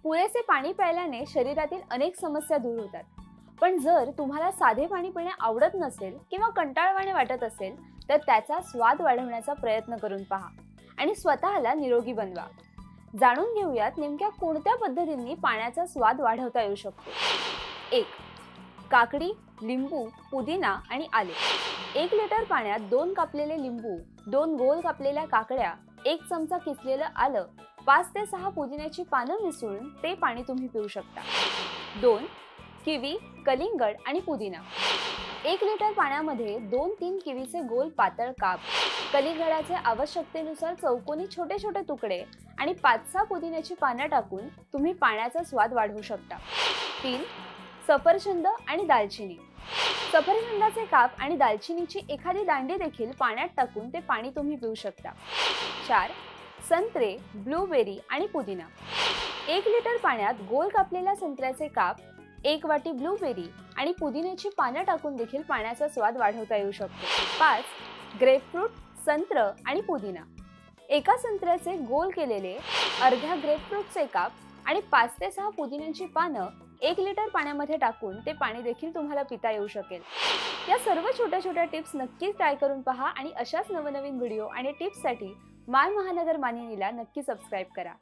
पुरेसे पाणी प्यायल्याने शरीरातील अनेक समस्या दूर होतात. पण जर तुम्हाला साधे पाणी पिणे आवडत नसेल किंवा कंटाळवाणे वाटत असेल तर त्याचा स्वाद वाढवण्याचा प्रयत्न करून पहा आणि स्वतःला निरोगी बनवा. जाणून घेऊयात नेमक्या कोणत्या पद्धतींनी पाण्याचा स्वाद वाढवता येऊ शकतो. 1. काकडी, लिंबू, पुदिना आणि आले. 1 लिटर पाण्यात 2 कापलेले लिंबू, 2 गोल कापलेल्या काकड्या, 1 चमचा किसलेलं आलं, 5 ते 6 पुदिन्याची पानं मिसळून ते पाणी तुम्ही पिऊ शकता. 2. किवी, कलिंगड आणि पुदिना. 1 लिटर पाण्यामध्ये 2-3 किवीचे गोल पातळ काप, कलिंगडाचे आवश्यकतेनुसार चौकोनी छोटे छोटे तुकडे आणि 5-6 पुदिन्याची पानं टाकून तुम्ही पाण्याचा स्वाद वाढवू शकता. 3. सफरचंद आणि दालचिनी. सफरचंदाचे काप आणि दालचिनीची एखादी दांडी देखील पाण्यात टाकून ते पाणी तुम्ही पिऊ शकता. 4. संत्रे, ब्लूबेरी आणि पुदिना. 1 लिटर पाण्यात गोल कापलेल्या संत्र्याचे काप, 1 वाटी ब्लूबेरी आणि पुदिन्याची पानं टाकून देखील पाण्याचा स्वाद वाढवता येऊ शकतो. 5. ग्रेपफ्रूट, संत्र आणि पुदिना. एका संत्र्याचे गोल केलेले अर्ध्या ग्रेपफ्रूटचे काप आणि 5 ते 6 पुदिन्याची पानं 1 लिटर पाण्यामध्ये टाकून ते पाणी देखील तुम्हाला पिता येऊ शकेल. या सर्व छोट्या छोट्या टिप्स नक्कीच ट्राय करून पहा आणि अशाच नवनवीन व्हिडिओ आणि टिप्ससाठी माय महानगर मानिनीला नक्की सबस्क्राईब करा.